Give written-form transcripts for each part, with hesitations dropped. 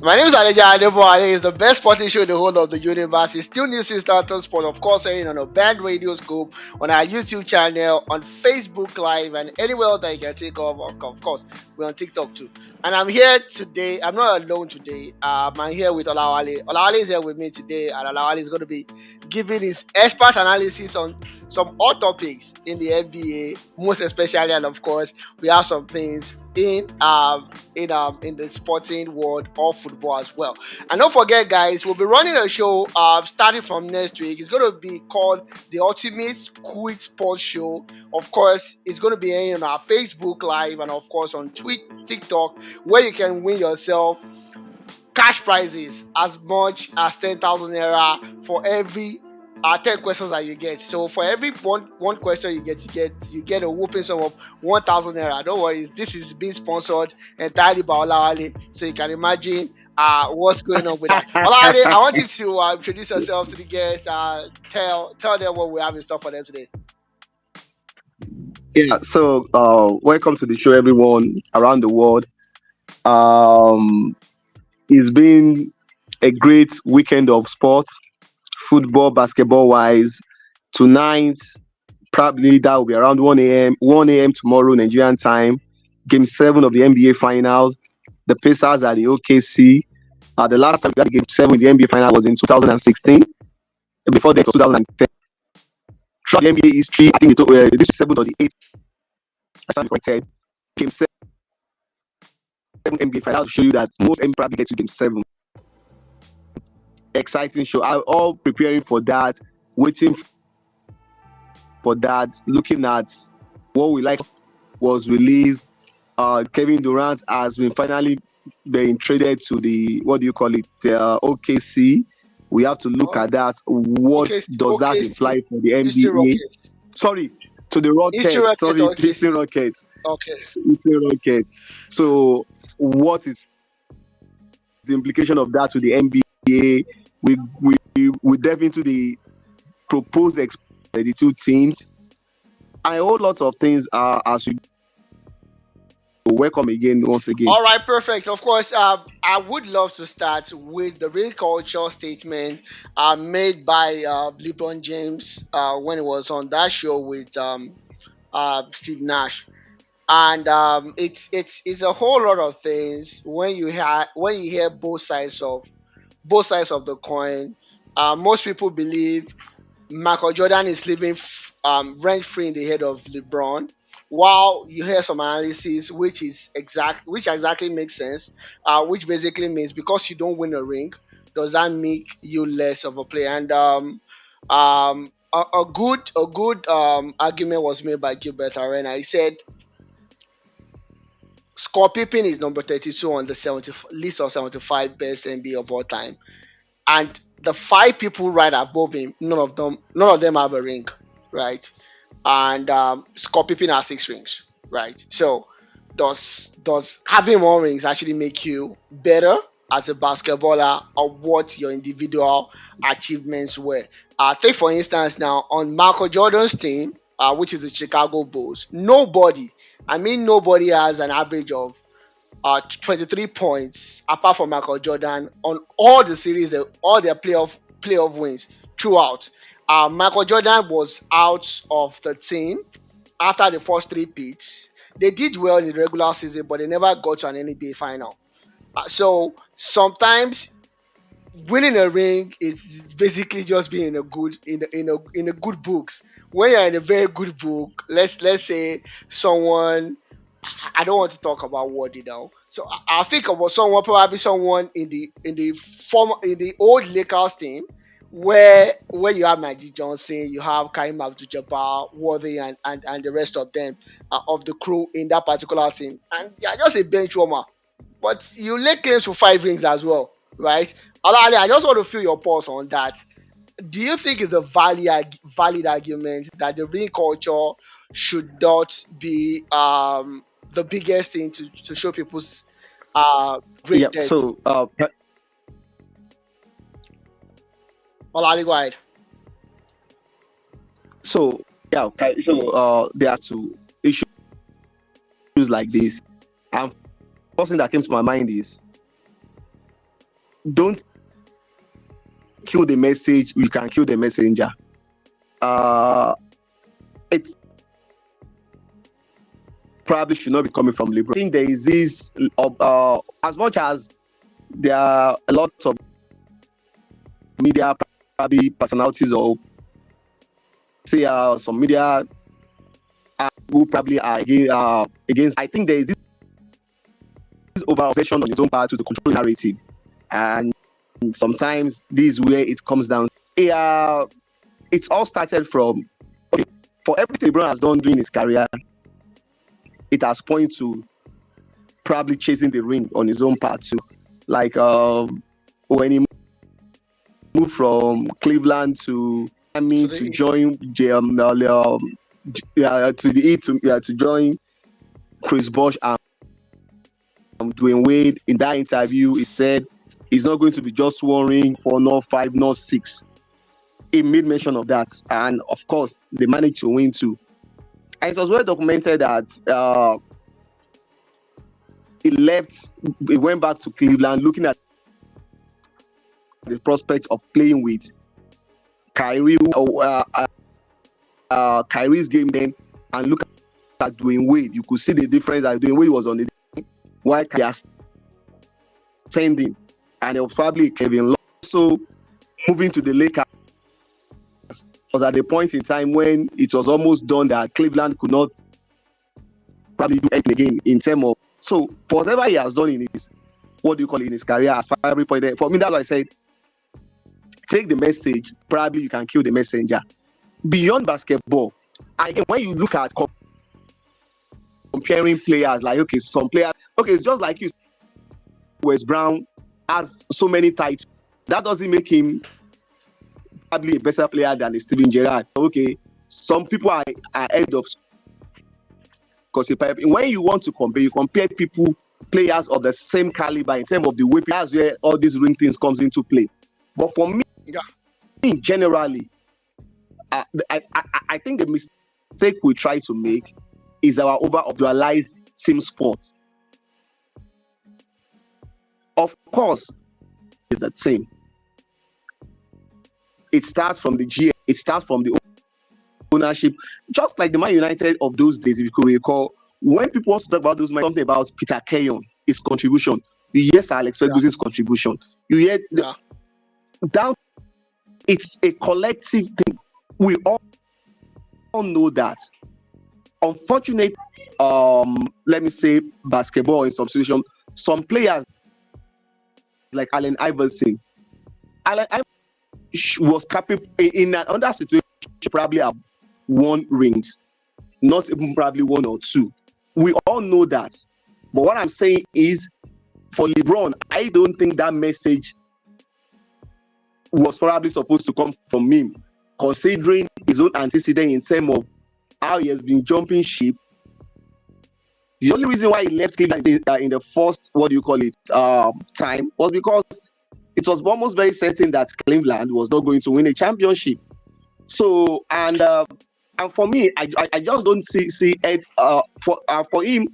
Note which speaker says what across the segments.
Speaker 1: My name is Aleja Adeboale. It's the best sporting show in the whole of the universe. It's still Newsinstanta Sport, of course, airing on a band radio scope, on our YouTube channel, on Facebook Live, and anywhere else that you can think of. Of course, we're on TikTok too. And I'm here today. I'm not alone today. I'm here with Olawale. Olawale is here with me today, and Olawale is going to be giving his expert analysis on some hot topics in the NBA, most especially, and of course, we have some things in the sporting world of football as well. And don't forget, guys, we'll be running a show starting from next week. It's going to be called the Ultimate Quick Sports Show. Of course, it's going to be airing on our Facebook Live and of course on TikTok, where you can win yourself cash prizes as much as 10,000 naira for every 10 questions that you get. So for every one question you get a whooping sum of 1,000 naira. Don't worry, this is being sponsored entirely by Olawale, so you can imagine what's going on with that. Olawale, I want you to introduce yourself to the guests. Tell them what we have in store for them today.
Speaker 2: Yeah, so welcome to the show, everyone around the world. Um, it's been a great weekend of sports, football, basketball wise. Tonight, probably that will be around 1 a.m. 1 a.m. tomorrow, Nigerian time. Game 7 of the NBA Finals. The Pacers are the OKC. The last time we had Game 7 in the NBA Final was in 2016. Before that, it was 2010. Throughout the NBA history, I think this is 7th or the 8th. I stand corrected. Game 7 NBA Final to show you that most NBA probably get to Game 7. Exciting show. I'm all preparing for that, waiting for that, looking at what we like was released. Kevin Durant has been finally been traded to the, what do you call it, the OKC. We have to look
Speaker 1: Oh,
Speaker 2: at that. What
Speaker 1: okay,
Speaker 2: does that
Speaker 1: OKC,
Speaker 2: imply for the
Speaker 1: Houston
Speaker 2: NBA?
Speaker 1: Rockets,
Speaker 2: Sorry, to the
Speaker 1: Houston
Speaker 2: Rockets.
Speaker 1: Rockets,
Speaker 2: Sorry,
Speaker 1: OKC.
Speaker 2: Houston Rockets.
Speaker 1: Okay.
Speaker 2: Houston Rockets. So, what is the implication of that to the NBA? We delve into the proposed the two teams and a whole lot of things as we welcome again once again.
Speaker 1: All right, perfect. Of course, I would love to start with the real culture statement made by LeBron James when he was on that show with Steve Nash, and it's a whole lot of things when you hear both sides of the coin. Most people believe Michael Jordan is living rent free in the head of LeBron, while you hear some analysis which exactly makes sense, which basically means because you don't win a ring, does that make you less of a player? And a good argument was made by Gilbert Arena. He said Scott Pippen is number 32 on the 70 list of 75 best NBA of all time, and the five people right above him, none of them have a ring, right? And Scott Pippen has 6 rings, right? So does having more rings actually make you better as a basketballer, or what your individual achievements were? Take for instance now on Michael Jordan's team, which is the Chicago Bulls. Nobody has an average of 23 points apart from Michael Jordan on all the series, all their playoff wins throughout. Michael Jordan was out of the team after the first 3 pits. They did well in the regular season, but they never got to an NBA final. So sometimes winning a ring is basically just being in a good books. When you're in a very good book, let's say someone, I don't want to talk about Wardy now. So I think about someone in the old Lakers team, where you have Magic Johnson, you have Karim Abdul-Jabbar, Worthy, and the rest of them, of the crew in that particular team, and you're just a bench warmer, but you lay claims for 5 rings as well, right? Alali, I just want to feel your pulse on that. Do you think it's a valid argument that the ring culture should not be the biggest thing to show people's
Speaker 2: Yeah.
Speaker 1: great debt?
Speaker 2: So
Speaker 1: Alali, go ahead.
Speaker 2: so yeah. So there are two issues like this. And first thing that came to my mind is don't kill the message, you can kill the messenger. It probably should not be coming from LeBron. I think there is this, as much as there are a lot of media probably personalities, or say some media who probably are against. I think there is this over obsession on his own part to the control narrative, and sometimes this is where it comes down. It's all started from, okay, for everything LeBron has done during his career, it has pointed to probably chasing the ring on his own part too. Like when he moved from Cleveland to Miami
Speaker 1: To the
Speaker 2: to
Speaker 1: East.
Speaker 2: join to the East to join Chris Bosh and Dwayne Wade. In that interview, he said he's not going to be just one ring, 4, not 5, not 6. He made mention of that, and of course, they managed to win too. And it was well documented that he went back to Cleveland looking at the prospect of playing with Kyrie, Kyrie's game then, and look at Dwayne Wade. You could see the difference that Dwayne Wade was on the team while Kyrie ascending, and it was probably Kevin Love. So moving to the Lakers was at the point in time when it was almost done that Cleveland could not probably do anything again in terms of. So for whatever he has done in his, what do you call it, in his career, as far every point, for me, that's why I said take the message, probably you can kill the messenger. Beyond basketball, again, when you look at comparing players, like, okay, some players, okay, it's just like you, Wes Brown has so many titles. That doesn't make him probably a better player than a Steven Gerrard. Okay, some people are ahead of, because when you want to compare, you compare people, players of the same caliber in terms of the way, that's where all these ring things comes into play. But for me, generally, I think the mistake we try to make is our over-individualized team sport. Of course, it's a team. It starts from the GM, it starts from the ownership, just like the Man United of those days, if you could recall, when people want to talk about those, something about Peter Keyon, his contribution, you hear Sir Alex Ferguson's contribution, you hear down, it's a collective thing. We all know that. Unfortunately, let me say basketball in some situation, some players like Allen Iverson was capable in another situation probably have won rings, not even probably 1 or 2. We all know that. But what I'm saying is, for LeBron, I don't think that message was probably supposed to come from him, considering his own antecedent in terms of how he has been jumping ship. The only reason why he left Cleveland in the first, what do you call it, time, was because it was almost very certain that Cleveland was not going to win a championship. So, and for me, I just don't see it, for him,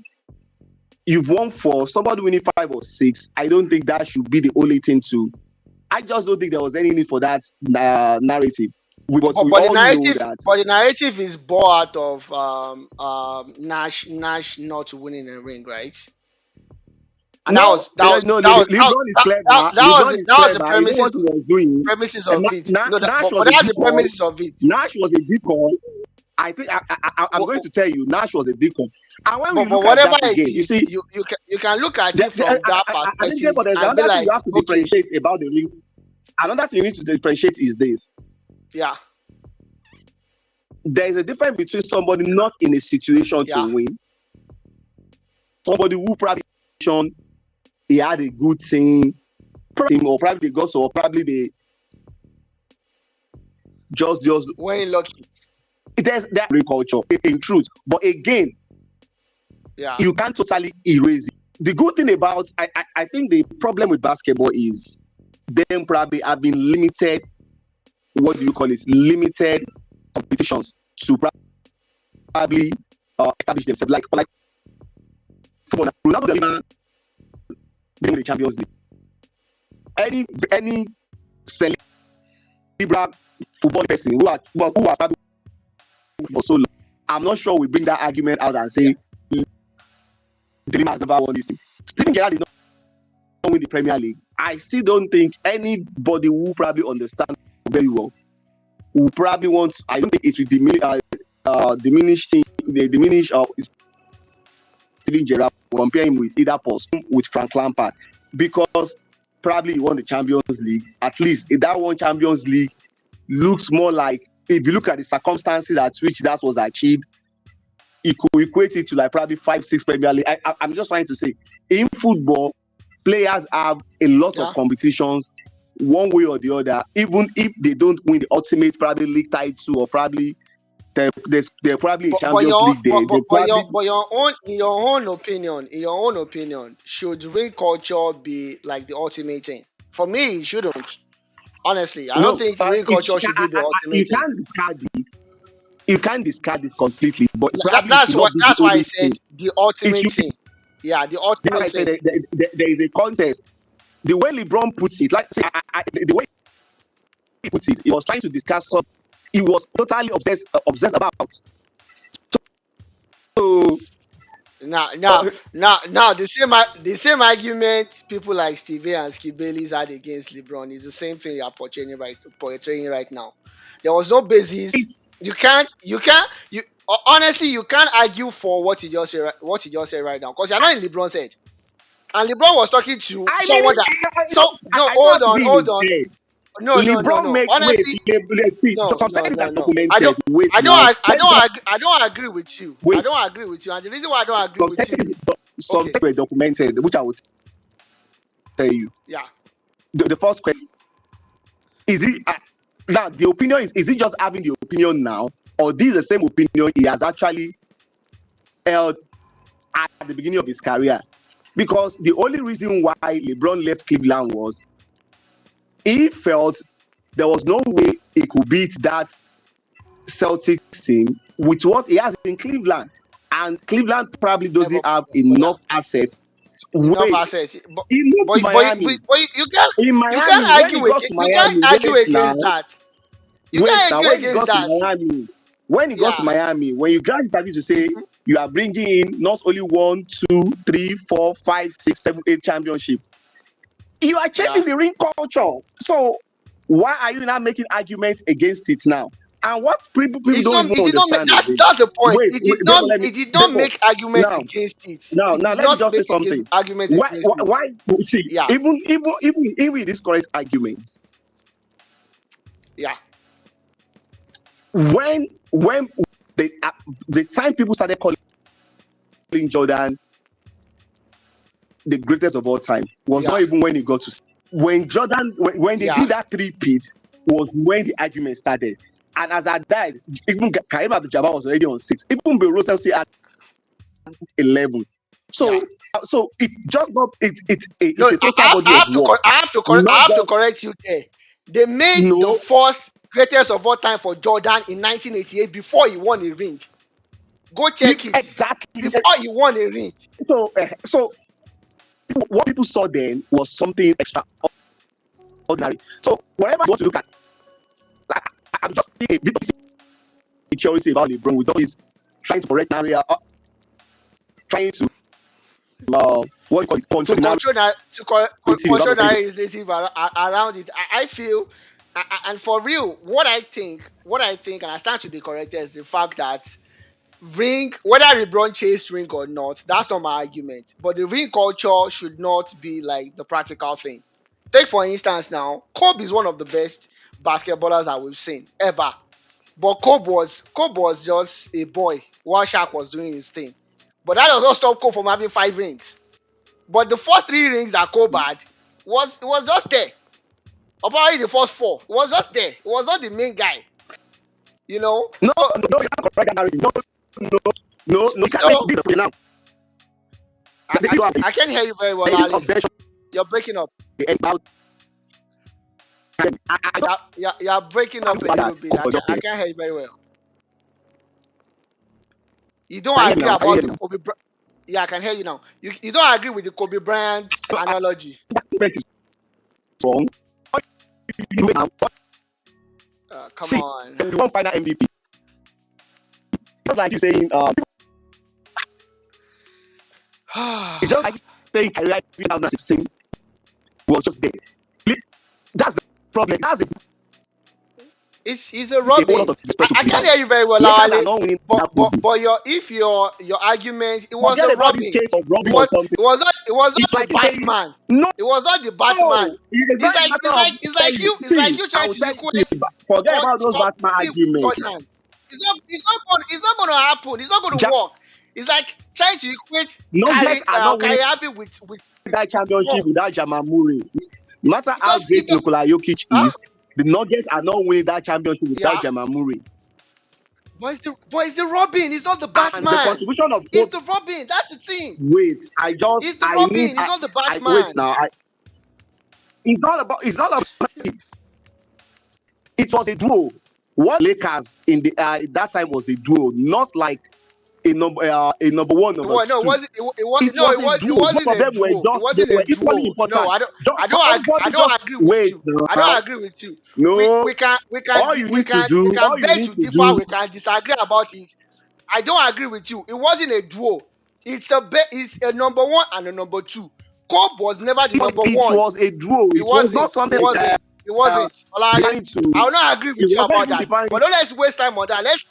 Speaker 2: you've won 4, somebody winning 5 or 6. I don't think that should be the only thing to. I just don't think there was any need for that narrative. We
Speaker 1: But
Speaker 2: all know that.
Speaker 1: the narrative is born out of Nash not winning a ring, right? And that
Speaker 2: No,
Speaker 1: was that was
Speaker 2: no,
Speaker 1: that was
Speaker 2: LeBron is clever. LeBron is
Speaker 1: that was the
Speaker 2: clever. You know
Speaker 1: premises
Speaker 2: what he was doing?
Speaker 1: premises
Speaker 2: And
Speaker 1: of it. No,
Speaker 2: Nash
Speaker 1: but
Speaker 2: was a
Speaker 1: that's the
Speaker 2: decoy.
Speaker 1: premises of it.
Speaker 2: Nash was a decoy. I think I'm going to tell you, Nash was a decoy. And when we
Speaker 1: But
Speaker 2: look at
Speaker 1: whatever
Speaker 2: that
Speaker 1: it
Speaker 2: again, you
Speaker 1: is,
Speaker 2: see,
Speaker 1: you can look at it from that
Speaker 2: I think
Speaker 1: perspective
Speaker 2: therefore there's
Speaker 1: and be
Speaker 2: another thing
Speaker 1: like,
Speaker 2: you have to
Speaker 1: okay,
Speaker 2: differentiate about the ring. Another thing you need to differentiate is this.
Speaker 1: yeah,
Speaker 2: There is a difference between somebody not in a situation to
Speaker 1: yeah.
Speaker 2: win, somebody who probably he had a good team, or probably they got so, or probably they just
Speaker 1: When lucky,
Speaker 2: there's that culture in truth. But again,
Speaker 1: yeah.
Speaker 2: you can't totally erase it. The good thing about I think the problem with basketball is them probably having limited, what do you call it, limited competitions to probably establish themselves. Like football, Ronaldo delivered the Champions League. any cerebral football person who has probably for so long, I'm not sure we bring that argument out and
Speaker 1: Yeah.
Speaker 2: say Dream has never won this thing. Steven Gerrard did not win the Premier League. I still don't think anybody who probably understands very well will probably want. I don't think it will diminish Steven Gerrard, compare him with either Paul with Frank Lampard, because probably he won the Champions League. At least if that one Champions League looks more like, if you look at the circumstances at which that was achieved, it could equate it to like probably 5, 6 Premier League. I'm just trying to say, in football, players have a lot of
Speaker 1: Yeah.
Speaker 2: competitions, one way or the other. Even if they don't win the ultimate probably league title, or probably they're probably a
Speaker 1: But
Speaker 2: Champions
Speaker 1: your
Speaker 2: League. They probably
Speaker 1: but your own in your own opinion, should ring culture be like the ultimate thing? For me, it shouldn't. Honestly, I don't
Speaker 2: no.
Speaker 1: think ring culture should be the
Speaker 2: You
Speaker 1: ultimate thing.
Speaker 2: can't discard it. You can't discard it completely, but probably it should not be the
Speaker 1: That's why I
Speaker 2: only
Speaker 1: said
Speaker 2: thing.
Speaker 1: the
Speaker 2: It
Speaker 1: ultimate
Speaker 2: should be.
Speaker 1: thing. Yeah, the
Speaker 2: That's why I
Speaker 1: ultimate
Speaker 2: said
Speaker 1: thing.
Speaker 2: there is a contest. The way LeBron puts it, like say, the way he puts it, he was trying to discuss something he was totally obsessed about. So
Speaker 1: Now,
Speaker 2: uh,
Speaker 1: the same argument people like Steve A and Skip Bayless had against LeBron is the same thing you are portraying right now. There was no basis.
Speaker 2: it's
Speaker 1: Honestly, you can't argue for what you just said, what you just said right now, because you're not in LeBron's head. And LeBron was talking to
Speaker 2: I mean,
Speaker 1: someone that, so no,
Speaker 2: I don't
Speaker 1: hold
Speaker 2: have to
Speaker 1: on,
Speaker 2: be in
Speaker 1: hold
Speaker 2: his
Speaker 1: on.
Speaker 2: head.
Speaker 1: No, no, no,
Speaker 2: LeBron
Speaker 1: no.
Speaker 2: make wait,
Speaker 1: Honestly,
Speaker 2: see,
Speaker 1: no,
Speaker 2: some
Speaker 1: no,
Speaker 2: things are
Speaker 1: no, no. I
Speaker 2: documented.
Speaker 1: don't.
Speaker 2: Wait now.
Speaker 1: I
Speaker 2: Let me just
Speaker 1: I don't agree with you. I
Speaker 2: wait.
Speaker 1: don't agree with you. And the reason why I don't agree
Speaker 2: Some
Speaker 1: with you
Speaker 2: things
Speaker 1: is
Speaker 2: some
Speaker 1: okay.
Speaker 2: things were documented, which I will tell you.
Speaker 1: Yeah.
Speaker 2: The first question is it now the opinion is it just having the opinion now, or this is the same opinion he has actually held at the beginning of his career? Because the only reason why LeBron left Cleveland was he felt there was no way he could beat that Celtics team with what he has in Cleveland. And Cleveland probably
Speaker 1: Yeah,
Speaker 2: doesn't have
Speaker 1: yeah,
Speaker 2: enough assets.
Speaker 1: enough
Speaker 2: Wait,
Speaker 1: assets.
Speaker 2: he moved to Miami. In
Speaker 1: You can't
Speaker 2: Miami, when
Speaker 1: argue
Speaker 2: he
Speaker 1: with
Speaker 2: got
Speaker 1: it.
Speaker 2: to
Speaker 1: You can't
Speaker 2: Miami,
Speaker 1: argue against that. You
Speaker 2: wait
Speaker 1: can't
Speaker 2: now,
Speaker 1: argue
Speaker 2: when he
Speaker 1: against
Speaker 2: got to
Speaker 1: that.
Speaker 2: Miami, when he got to
Speaker 1: Yeah.
Speaker 2: Miami, when you grant interview to say
Speaker 1: Mhm.
Speaker 2: you are bringing in not only 1, 2, 3, 4, 5, 6, 7, 8 championship, you are
Speaker 1: Yeah.
Speaker 2: chasing the ring culture. So why are you now making arguments against it now? And what people
Speaker 1: It's
Speaker 2: don't
Speaker 1: not.
Speaker 2: even
Speaker 1: It did not make.
Speaker 2: understand is this.
Speaker 1: That's the point.
Speaker 2: Therefore, let me
Speaker 1: It did not
Speaker 2: therefore
Speaker 1: make argument
Speaker 2: now
Speaker 1: against it.
Speaker 2: now
Speaker 1: It
Speaker 2: now
Speaker 1: did
Speaker 2: let me
Speaker 1: not
Speaker 2: just say
Speaker 1: make
Speaker 2: something.
Speaker 1: argument
Speaker 2: Why
Speaker 1: against
Speaker 2: why,
Speaker 1: it.
Speaker 2: why see
Speaker 1: Yeah.
Speaker 2: even with this correct arguments,
Speaker 1: Yeah.
Speaker 2: when the time people started calling Jordan the greatest of all time was
Speaker 1: Yeah.
Speaker 2: not even when he got to when Jordan when they
Speaker 1: Yeah.
Speaker 2: did that three-peat was when the argument started. And as I died, even Karim Abdul-Jabbar was already on 6. Even Bill Russell still had 11.
Speaker 1: Yeah.
Speaker 2: So it's just not
Speaker 1: No,
Speaker 2: it's a total body of work.
Speaker 1: I
Speaker 2: Not
Speaker 1: have to
Speaker 2: just
Speaker 1: correct you there. They made the
Speaker 2: no
Speaker 1: first greatest of all time for Jordan in 1988 before he won a ring. Go check it.
Speaker 2: exactly.
Speaker 1: Before he won a ring.
Speaker 2: So what people saw then was something extraordinary. So whatever you want to look at, like, I'm just seeing a bit of security about LeBron with all this trying to correct area, trying to what you call it,
Speaker 1: To
Speaker 2: control the
Speaker 1: control that control
Speaker 2: narrative
Speaker 1: that
Speaker 2: about
Speaker 1: is native around it. I feel, and for real, what I think, and I stand to be corrected, is the fact that ring, whether LeBron chased ring or not, that's not my argument. But the ring culture should not be like the practical thing. Take for instance now, Kobe is one of the best basketballers that we've seen ever. But Kobe was just a boy while Shaq was doing his thing. But that does not stop Kobe from having 5 rings. But the first 3 rings that Kobe had was just there. Or probably the first 4. It was just there. It was not the main guy. You know?
Speaker 2: no,
Speaker 1: So
Speaker 2: no, you can't correct that narrative. No, you can't say
Speaker 1: so
Speaker 2: it's now.
Speaker 1: I can't hear you very well,
Speaker 2: There is
Speaker 1: Ali.
Speaker 2: obsession
Speaker 1: You're breaking up.
Speaker 2: about I don't
Speaker 1: You're breaking up a
Speaker 2: about
Speaker 1: little
Speaker 2: that.
Speaker 1: bit.
Speaker 2: Oh, just
Speaker 1: I
Speaker 2: here.
Speaker 1: can't hear you very well. You don't
Speaker 2: Can you hear me
Speaker 1: agree
Speaker 2: now? Can you
Speaker 1: about
Speaker 2: hear
Speaker 1: the
Speaker 2: me now?
Speaker 1: Kobe. Yeah, I can hear you now. You don't agree with the Kobe Bryant
Speaker 2: So
Speaker 1: analogy.
Speaker 2: that wrong. You wait now.
Speaker 1: Come
Speaker 2: See,
Speaker 1: on.
Speaker 2: the one final MVP. Just like you saying, it's just like saying Kyrie 2016 was just there. That's the problem. That's
Speaker 1: It's a
Speaker 2: a whole lot
Speaker 1: Robin.
Speaker 2: of disrespect
Speaker 1: I
Speaker 2: to
Speaker 1: can't
Speaker 2: the
Speaker 1: hear you very well,
Speaker 2: Lakers are
Speaker 1: Lawale.
Speaker 2: not winning
Speaker 1: But
Speaker 2: that
Speaker 1: but
Speaker 2: movie.
Speaker 1: but your argument, it was
Speaker 2: Forget
Speaker 1: a
Speaker 2: about this
Speaker 1: Robin.
Speaker 2: case of
Speaker 1: It
Speaker 2: robbing or
Speaker 1: was
Speaker 2: something.
Speaker 1: it was
Speaker 2: It's
Speaker 1: not the
Speaker 2: like saying,
Speaker 1: Batman.
Speaker 2: no,
Speaker 1: It was not the Batman.
Speaker 2: it's not a matter of saying.
Speaker 1: It's like
Speaker 2: See,
Speaker 1: you
Speaker 2: I
Speaker 1: trying
Speaker 2: will
Speaker 1: to
Speaker 2: tell you, see,
Speaker 1: equate
Speaker 2: forget about those
Speaker 1: Scott
Speaker 2: Batman
Speaker 1: Pilgrim with
Speaker 2: arguments.
Speaker 1: Jordan. It's not gonna happen. It's not gonna
Speaker 2: Ja-
Speaker 1: work. It's like trying to equate
Speaker 2: Nuggets are not winning
Speaker 1: Kyrie Irving with
Speaker 2: that championship
Speaker 1: LeBron.
Speaker 2: without Jamal Murray. No matter how
Speaker 1: Because
Speaker 2: great Nikola Jokic
Speaker 1: huh?
Speaker 2: is, the Nuggets are not winning that championship without
Speaker 1: Yeah.
Speaker 2: Jamal Murray.
Speaker 1: But it's the Robin. It's not the
Speaker 2: And the
Speaker 1: Batman.
Speaker 2: contribution of
Speaker 1: It's
Speaker 2: both.
Speaker 1: the Robin. That's the thing.
Speaker 2: Wait,
Speaker 1: It's the Robin. It's not the
Speaker 2: I wait
Speaker 1: Batman.
Speaker 2: now. It's not about it was a duo. What Lakers in the that time was a duo, not like a number one, number
Speaker 1: Well, no, it
Speaker 2: two.
Speaker 1: wasn't. It was
Speaker 2: It
Speaker 1: no.
Speaker 2: was a
Speaker 1: It
Speaker 2: duo. Both
Speaker 1: wasn't
Speaker 2: of
Speaker 1: a
Speaker 2: them were
Speaker 1: duo. It
Speaker 2: just they
Speaker 1: wasn't
Speaker 2: were
Speaker 1: a
Speaker 2: equally
Speaker 1: duo. No,
Speaker 2: important. So
Speaker 1: I
Speaker 2: everybody
Speaker 1: don't
Speaker 2: just
Speaker 1: agree with
Speaker 2: wait
Speaker 1: you. I
Speaker 2: now.
Speaker 1: don't agree with you.
Speaker 2: No,
Speaker 1: We
Speaker 2: all
Speaker 1: can
Speaker 2: you
Speaker 1: beg
Speaker 2: need
Speaker 1: to
Speaker 2: to
Speaker 1: differ.
Speaker 2: do.
Speaker 1: We can disagree about it. I don't agree with you. It wasn't a duo. It's a number one and a number two. Cobb was never the number
Speaker 2: It
Speaker 1: one.
Speaker 2: was a duo.
Speaker 1: It
Speaker 2: It was
Speaker 1: wasn't.
Speaker 2: not something like
Speaker 1: It wasn't. Olale,
Speaker 2: defining to.
Speaker 1: I will not agree
Speaker 2: It
Speaker 1: with you
Speaker 2: was not
Speaker 1: about
Speaker 2: even
Speaker 1: that.
Speaker 2: defining.
Speaker 1: But don't let's waste time on that. Let's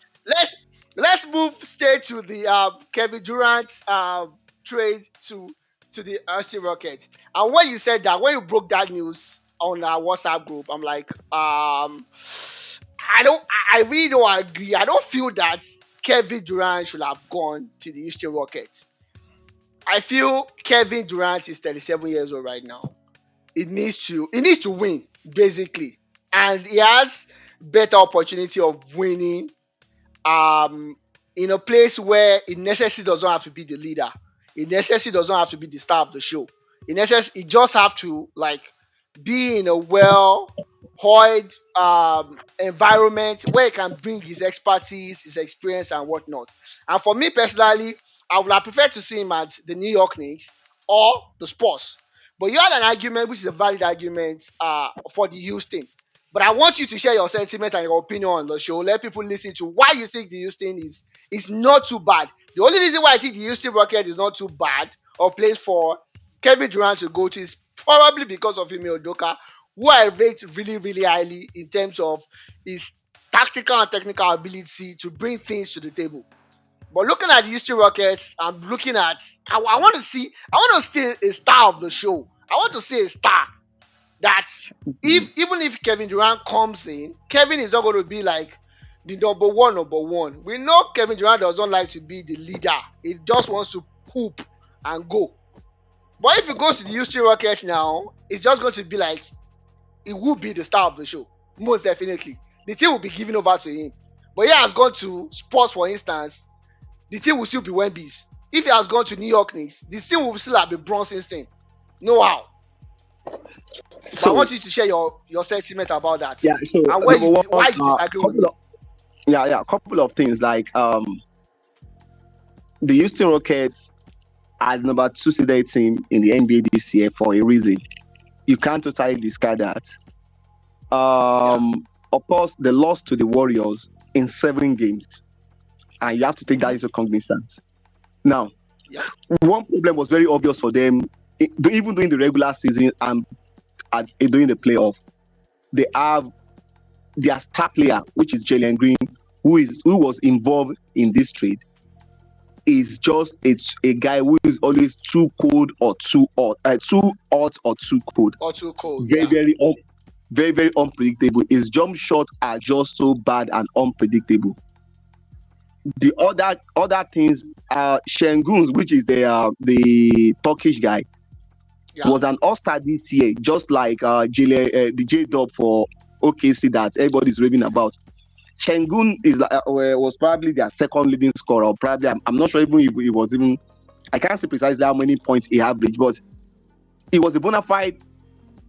Speaker 1: let's move straight to the Kevin Durant trade to the RC Rockets. And when you said that, when you broke that news on our WhatsApp group, I'm like, I really don't agree. I don't feel that Kevin Durant should have gone to the Houston Rockets. I feel Kevin Durant is 37 years old right now. It needs to win basically, and he has better opportunity of winning um in a place where it necessarily does not have to be the leader. It necessarily does not have to be the star of the show. It just have to like be in a well oiled environment where he can bring his expertise, his experience, and whatnot. And for me personally, I would have preferred to see him at the New York Knicks or the Spurs. But you had an argument, which is a valid argument, for the Houston. But I want you to share your sentiment and your opinion on the show. Let people listen to why you think the Houston is not too bad. The only reason why I think the Houston Rocket is not too bad or place for Kevin Durant to go to is probably because of Ime Udoka, who I rate really, really highly in terms of his tactical and technical ability to bring things to the table. But looking at the Houston Rockets, I'm looking at I want to see a star of the show. I want to see a star that if even if Kevin Durant comes in, Kevin is not going to be like the number one. We know Kevin Durant doesn't like to be the leader. He just wants to hoop and go. But if he goes to the Houston Rockets now, it's just going to be like he will be the star of the show. Most definitely. The team will be given over to him. But he has gone to sports, for instance, the team will still be Wemby's. If he has gone to New York Knicks, the team will still have been Bronson's team. No how. But I
Speaker 2: So
Speaker 1: want you to share your sentiment about that
Speaker 2: yeah, so
Speaker 1: and
Speaker 2: number one,
Speaker 1: why you disagree with
Speaker 2: couple
Speaker 1: me.
Speaker 2: of couple of things like the Houston Rockets are the number 2 seeded team in the NBA this year for a reason. You can't totally discard that.
Speaker 1: Yeah.
Speaker 2: Of course, they lost to the Warriors in 7 games, and you have to take that
Speaker 1: Mm-hmm.
Speaker 2: into cognizance. Now,
Speaker 1: Yeah.
Speaker 2: one problem was very obvious for them, even during the regular season and during the playoff. They have their star player, which is Jalen Green, who was involved in this trade, is just a guy who is always too cold or too hot or too cold.
Speaker 1: Or too cold.
Speaker 2: Very,
Speaker 1: Yeah.
Speaker 2: very, very unpredictable. His jump shots are just so bad and unpredictable. The other things, Şengün, which is the Turkish guy,
Speaker 1: Yeah.
Speaker 2: was an all-star this year, just like the J Dub for OKC that everybody's raving about. Şengün was probably their second leading scorer. Or probably, I'm not sure even if he was even. I can't say precisely how many points he averaged, but he was a bona fide.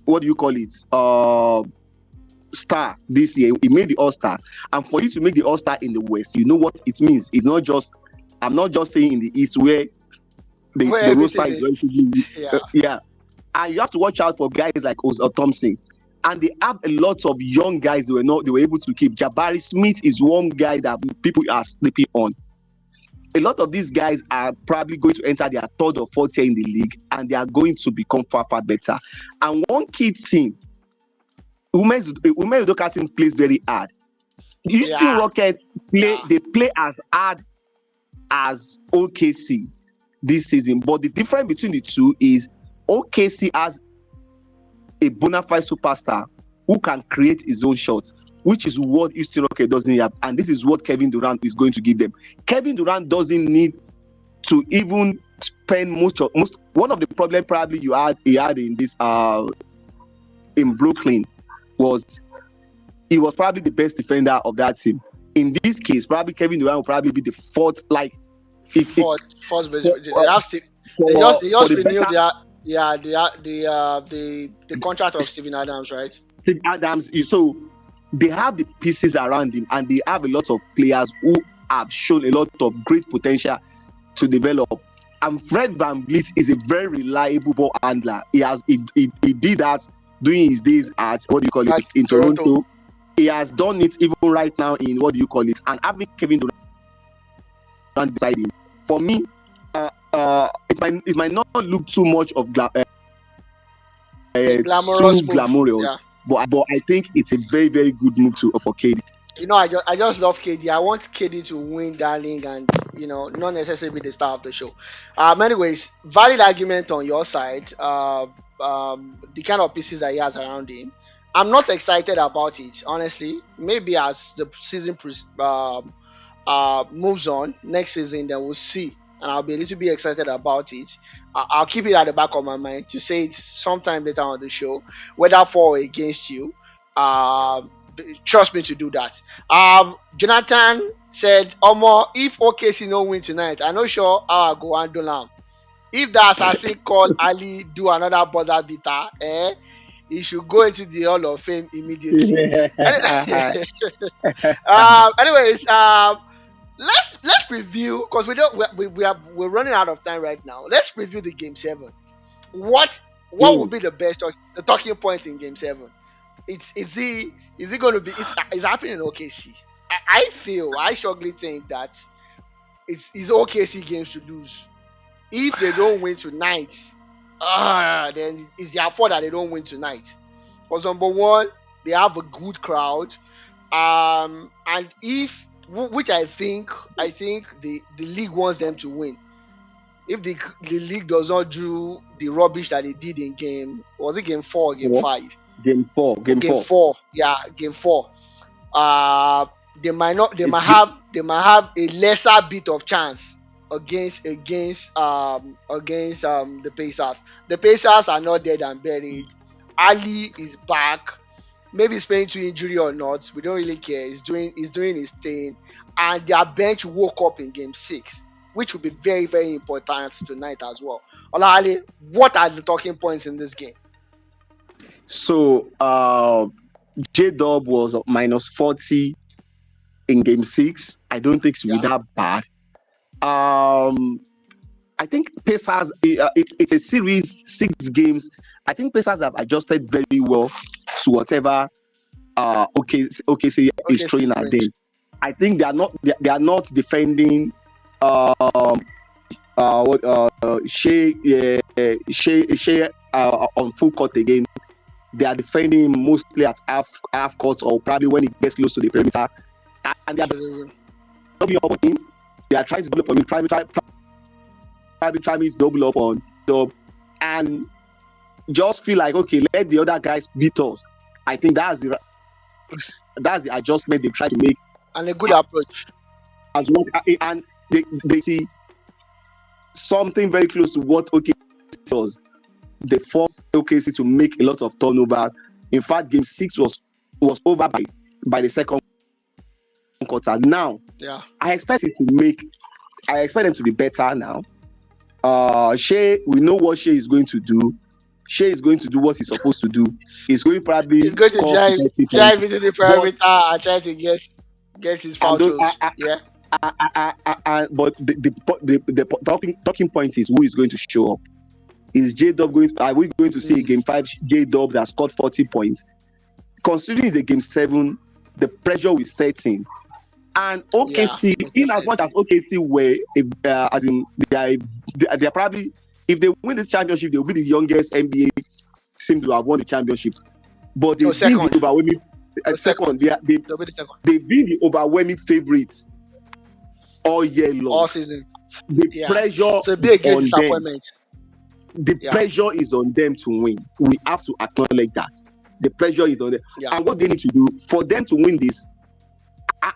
Speaker 2: What do you call it? Star this year. He made the All-Star, and for you to make the All-Star in the West, you know what it means. It's not just. I'm not just saying in the East where
Speaker 1: Where
Speaker 2: the roster
Speaker 1: everything
Speaker 2: is
Speaker 1: is.
Speaker 2: relatively
Speaker 1: Yeah.
Speaker 2: yeah. And you have to watch out for guys like Thompson. And they have a lot of young guys they were able to keep. Jabari Smith is one guy that people are sleeping on. A lot of these guys are probably going to enter their third or fourth year in the league, and they are going to become far, far better. And one key thing, women's local team plays very hard. The Houston
Speaker 1: Yeah,
Speaker 2: Rockets
Speaker 1: yeah,
Speaker 2: play as hard as OKC this season, but the difference between the two is OKC has a bona fide superstar who can create his own shots, which is what Houston Rockets doesn't have, and this is what Kevin Durant is going to give them. Kevin Durant doesn't need to even spend most one of the problem probably he had in this in Brooklyn was he was probably the best defender of that team. In this case, probably Kevin Durant will probably be the fourth, like
Speaker 1: first base.
Speaker 2: for,
Speaker 1: They have they
Speaker 2: for
Speaker 1: just
Speaker 2: the
Speaker 1: renewed
Speaker 2: better
Speaker 1: their yeah the contract of Steven Adams, right?
Speaker 2: Steve Adams. So they have the pieces around him, and they have a lot of players who have shown a lot of great potential to develop. And Fred VanVleet is a very reliable ball handler. He did that during his days at what do you call it
Speaker 1: At
Speaker 2: in
Speaker 1: Toronto.
Speaker 2: Toronto. He has done it even right now in what do you call it, and having Kevin Durant beside him. For me, it might not look too much of
Speaker 1: A glamorous
Speaker 2: too
Speaker 1: move.
Speaker 2: glamorous,
Speaker 1: Yeah.
Speaker 2: but I think it's a very, very good move for KD.
Speaker 1: I just love KD. I want KD to win that league and not necessarily be the star of the show. Anyways, valid argument on your side. The kind of pieces that he has around him. I'm not excited about it, honestly. Maybe as the season moves on next season, then we'll see, and I'll be a little bit excited about it. I'll keep it at the back of my mind to say it sometime later on the show, whether for or against you. Um, Trust me to do that. Jonathan said, "Omo, if OKC no win tonight, I'm not sure how I go handle am. If the assassin called Ali do another buzzer beater, he should go into the Hall of Fame immediately." Anyways, let's preview because we don't we're running out of time right now. Let's preview the game 7. What would
Speaker 2: Hmm.
Speaker 1: be the talking point in game 7? Is it going to be is happening in OKC? I strongly think that it's OKC games to lose. If they don't win tonight, then it's their fault that they don't win tonight. Because number one, they have a good crowd, and which I think the league wants them to win. If the league does not do the rubbish that they did in game 4 or game
Speaker 2: Four.
Speaker 1: 5?
Speaker 2: Game four. Game
Speaker 1: Game
Speaker 2: four.
Speaker 1: 4, yeah, game 4. uh they might not
Speaker 2: It's
Speaker 1: they might have a lesser bit of chance against the Pacers. The Pacers are not dead and buried. Ali is back. Maybe he's playing to injury or not, we don't really care. He's doing his thing, and their bench woke up in game 6, which will be very, very important tonight as well. Olali, what are the talking points in this game?
Speaker 2: so J Dub was -40 in game 6. I don't think it will be
Speaker 1: Yeah.
Speaker 2: that bad. Um, I think Pacers. It's a series, 6 games. I think Pacers have adjusted very well to whatever OKC is
Speaker 1: Okay, so
Speaker 2: throwing
Speaker 1: it's
Speaker 2: at
Speaker 1: going.
Speaker 2: them. I think they are not defending what Shea on full court again. They are defending mostly at half court or probably when it gets close to the perimeter, and they are
Speaker 1: So they will.
Speaker 2: doubling up on him. They are trying to double up on him, trying to double up on Dub, and just feel like, okay, let the other guys beat us. I think that's the adjustment they try to make
Speaker 1: And a good approach.
Speaker 2: as well, and they see something very close to what OKC does. They forced OKC to make a lot of turnover. In fact, game 6 was over by the second quarter. Now,
Speaker 1: Yeah.
Speaker 2: I expect them to be better now. Shea, we know what Shea is going to do. Shea is going to do what he's supposed to do. He's going to probably
Speaker 1: He's going to
Speaker 2: score
Speaker 1: drive
Speaker 2: 50 points.
Speaker 1: drive into the
Speaker 2: But
Speaker 1: perimeter and try to get his
Speaker 2: and
Speaker 1: foul
Speaker 2: don't,
Speaker 1: throws. Yeah.
Speaker 2: but the talking point is who is going to show up. Is J Dub going? Are we going to see a
Speaker 1: Mm,
Speaker 2: game 5 J Dub that scored 40 points? Considering it's a game 7, the pressure will set in. And
Speaker 1: yeah,
Speaker 2: OKC,
Speaker 1: most
Speaker 2: in as much as
Speaker 1: definitely.
Speaker 2: OKC were, as in they are probably, if they win this championship, they will be the youngest NBA team to have won the championship. But
Speaker 1: No,
Speaker 2: they've been the
Speaker 1: second.
Speaker 2: overwhelming
Speaker 1: No, second.
Speaker 2: second.
Speaker 1: They'll be the second
Speaker 2: They've been the overwhelming favorites all year long.
Speaker 1: all season.
Speaker 2: The
Speaker 1: Yeah.
Speaker 2: pressure
Speaker 1: So it'll be
Speaker 2: is
Speaker 1: a great
Speaker 2: on them.
Speaker 1: disappointment.
Speaker 2: The
Speaker 1: Yeah,
Speaker 2: pressure is on them to win. We have to acknowledge that. The pressure is on them.
Speaker 1: yeah.
Speaker 2: And what they need to do for them to win this,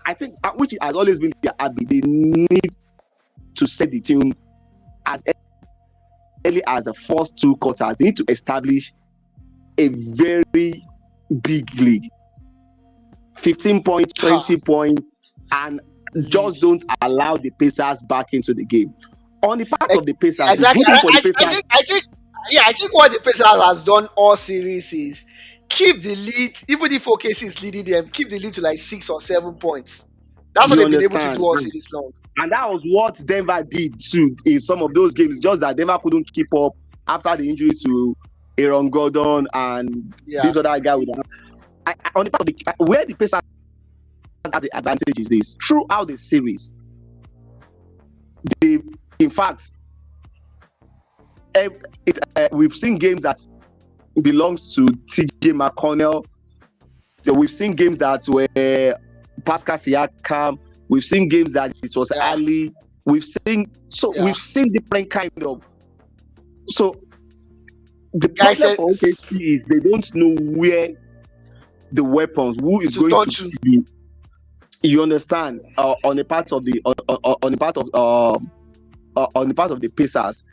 Speaker 2: I think, which has always been their habit, they need to set the tune as early as the first 2 quarters. They need to establish a very big lead, 15 points,
Speaker 1: Ha,
Speaker 2: 20 points, and
Speaker 1: lead.
Speaker 2: just don't allow the Pacers back into the game. On the part
Speaker 1: Ex-
Speaker 2: of the Pacers, the
Speaker 1: Exactly.
Speaker 2: good thing for the Pacers,
Speaker 1: Yeah, I think what the Pacers has done all series is keep the lead, even if OKC is leading them, keep the lead to like 6 or 7 points. That's what
Speaker 2: you
Speaker 1: they've been able to
Speaker 2: understand,
Speaker 1: do all series long.
Speaker 2: and that was what Denver did too in some of those games. Just that Denver couldn't keep up after the injury to Aaron Gordon and
Speaker 1: Yeah.
Speaker 2: this other guy with on the part of where the Pacers have the advantage is this: throughout the series, they, in fact, we've seen games that belongs to TJ McConnell. So we've seen games that were Pascal Siakam. We've seen games that it was
Speaker 1: Yeah.
Speaker 2: Ali.
Speaker 1: Yeah.
Speaker 2: We've seen different kind of. So the
Speaker 1: Guy
Speaker 2: problem
Speaker 1: said
Speaker 2: for OKC is they don't know where the weapons, who is
Speaker 1: to
Speaker 2: going
Speaker 1: turn
Speaker 2: to
Speaker 1: to.
Speaker 2: be. You understand? On the part of the on the part of on the part of the Pacers.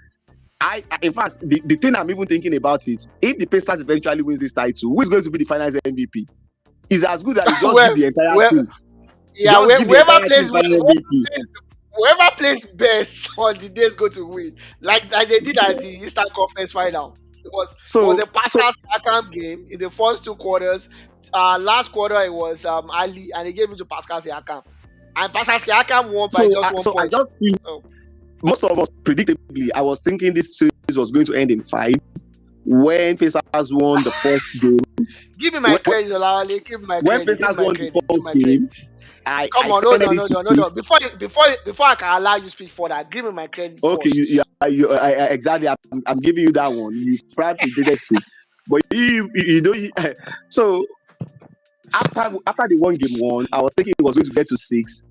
Speaker 2: In fact, the thing I'm even thinking about is if the Pacers eventually wins this title, who is going to be the finals MVP? Is as good as you just give
Speaker 1: where
Speaker 2: the entire
Speaker 1: where
Speaker 2: team.
Speaker 1: yeah,
Speaker 2: Just give the
Speaker 1: whoever
Speaker 2: entire team
Speaker 1: plays
Speaker 2: final MVP.
Speaker 1: whoever plays best on the day is going to win. Like they did at the Eastern Conference final. It was
Speaker 2: So
Speaker 1: a Pascal Siakam game in the first 2 quarters. Last quarter it was Ali, and they gave it to Pascal Siakam, and Pascal Siakam won by
Speaker 2: so
Speaker 1: just one
Speaker 2: I
Speaker 1: point.
Speaker 2: just feel
Speaker 1: So
Speaker 2: most of us predictably, I was thinking this series was going to end in 5 when Pacers won the first game.
Speaker 1: give me my
Speaker 2: When,
Speaker 1: credit, Olawale. Give me my
Speaker 2: when
Speaker 1: credit. Give me
Speaker 2: Pacers
Speaker 1: my
Speaker 2: won the
Speaker 1: credit. Give me
Speaker 2: first
Speaker 1: my credit.
Speaker 2: game, I
Speaker 1: Come on, hold
Speaker 2: extended
Speaker 1: on,
Speaker 2: it
Speaker 1: hold
Speaker 2: to
Speaker 1: on, hold on.
Speaker 2: 6.
Speaker 1: Before I can allow you to speak for that, give me my credit
Speaker 2: Okay,
Speaker 1: first.
Speaker 2: exactly. I'm giving you that one. You probably predicted 6, but you know. So after the one game one, I was thinking it was going to get to 6,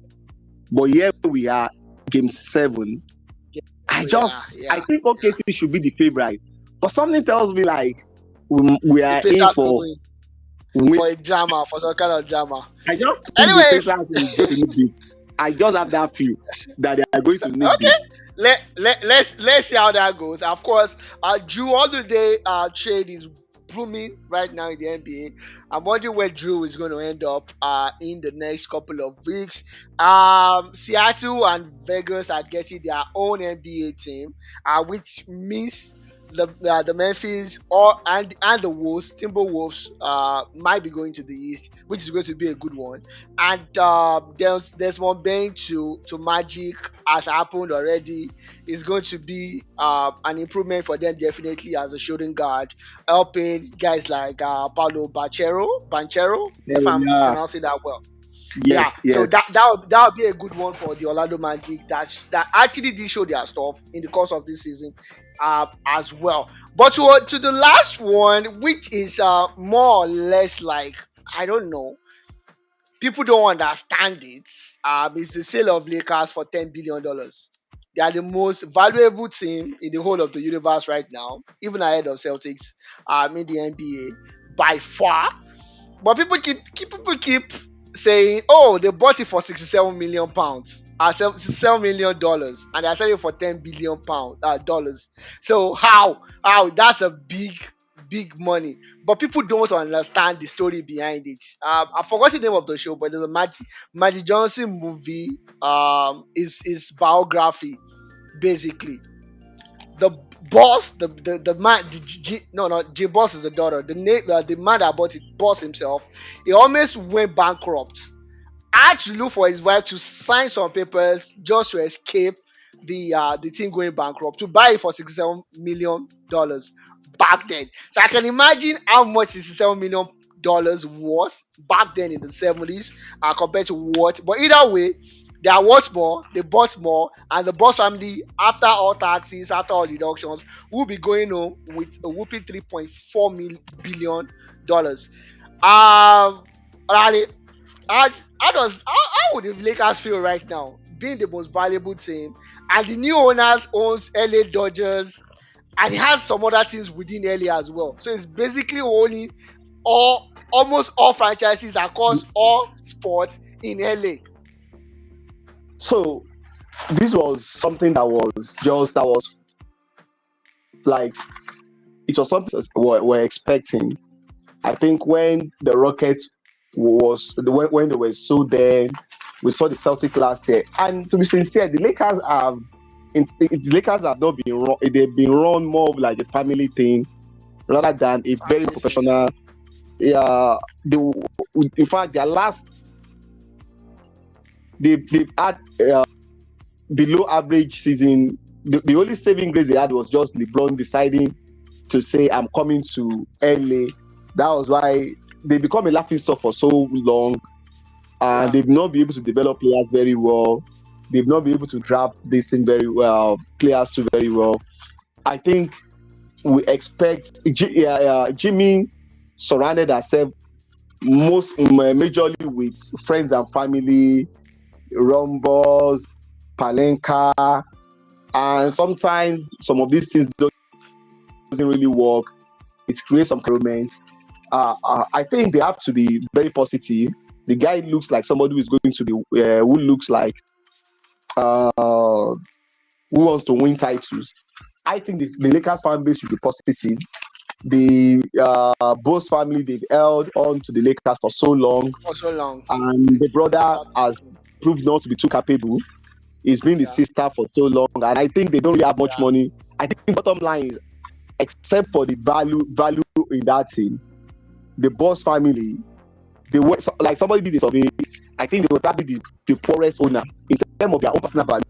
Speaker 2: but here we are, game 7.
Speaker 1: Yeah,
Speaker 2: I
Speaker 1: yeah.
Speaker 2: think OKC should be the favorite, but something tells me like we
Speaker 1: The
Speaker 2: are in
Speaker 1: Pacers will
Speaker 2: for
Speaker 1: win
Speaker 2: win.
Speaker 1: for a drama, for some kind of drama.
Speaker 2: I just think the Pacers
Speaker 1: Anyways,
Speaker 2: are going to need this. I just have that feel that they are going to need
Speaker 1: okay.
Speaker 2: this.
Speaker 1: Let's see how that goes. Of course, Drew Holiday trade is booming right now in the NBA. I'm wondering where Drew is going to end up in the next couple of weeks. Seattle and Vegas are getting their own NBA team, which means the Memphis and the Wolves, Timberwolves, might be going to the East, which is going to be a good one. And there's one Bain to Magic has happened already. It's going to be an improvement for them definitely as a shooting guard, helping guys like Paulo Banchero, if I'm
Speaker 2: Yeah.
Speaker 1: pronouncing that well. Yeah,
Speaker 2: Yes.
Speaker 1: so
Speaker 2: Yes.
Speaker 1: that would be a good one for the Orlando Magic that actually did show their stuff in the course of this season, as well. But to the last one, which is more or less like, I don't know, people don't understand it. It's the sale of Lakers for $10 billion. They are the most valuable team in the whole of the universe right now, even ahead of Celtics in the NBA by far. But people keep saying, oh, they bought it for £67 million, $67 million, and they're selling it for $10 billion. So how that's a big money. But people don't understand the story behind it. I forgot the name of the show, but there's a Magic Johnson movie. Is biography basically. The boss, the man, no, no, J Boss is the daughter. The man that bought it, Boss himself, he almost went bankrupt. Had to look for his wife to sign some papers just to escape the team going bankrupt to buy it for $67 million back then. So I can imagine how much $67 million was back then in the 70s compared to what. But either way, they are worth more, they bought more, and the boss family, after all taxes, after all deductions, will be going home with a whooping $3.4 billion. Raleigh, how would the Lakers feel right now, being the most valuable team, and the new owners owns LA Dodgers, and he has some other teams within LA as well. So it's basically owning all almost all franchises across all sports in LA.
Speaker 2: So this was something that was like it was something we're expecting. I think when the Rockets when they were so there, we saw the Celtic last year. And to be sincere, the Lakers have not been run. They've been run more of like a family thing rather than a very
Speaker 1: Family thing, yeah.
Speaker 2: professional. Yeah, they, in fact, their last they've had below average season. The only saving grace they had was just LeBron deciding to say, "I'm coming to LA." That was why they become a laughing stock for so long, and
Speaker 1: Yeah.
Speaker 2: they've not been able to develop players very well. They've not been able to draft this thing very well, players too very well. I think we expect Jimmy surrounded herself majorly with friends and family, Rumbos, Palenka, and sometimes some of these things doesn't really work. It creates some environment. I think they have to be very positive. The guy looks like somebody who is going to be who looks like uh, who wants to win titles. I think the Lakers fan base should be positive. The Bose family, they've held on to the Lakers for so long,
Speaker 1: For so long.
Speaker 2: and the
Speaker 1: It's
Speaker 2: brother
Speaker 1: not
Speaker 2: has
Speaker 1: true.
Speaker 2: proved not to be too capable. He's been the
Speaker 1: Yeah.
Speaker 2: sister for so long, and I think they don't really have much
Speaker 1: Yeah.
Speaker 2: money. I think bottom line is, except for the value in that team, the Boss family, they were like somebody did a survey. I think they were probably the poorest owner in terms of their own personal value.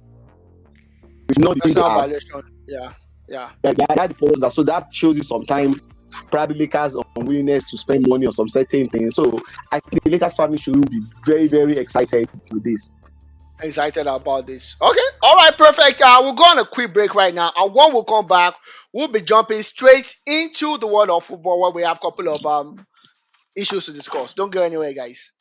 Speaker 2: It's not the thing they
Speaker 1: Personal
Speaker 2: have.
Speaker 1: valuation. Yeah. Yeah.
Speaker 2: They are the poorest owner. So that shows you sometimes probably Lakers' unwillingness to spend money on some certain things. So I think the Lakers family should be very, very excited with this.
Speaker 1: Excited about this. Okay. All right. Perfect. We'll go on a quick break right now. And when we come back, we'll be jumping straight into the world of football where we have a couple of issues to discuss. Don't go anywhere, guys.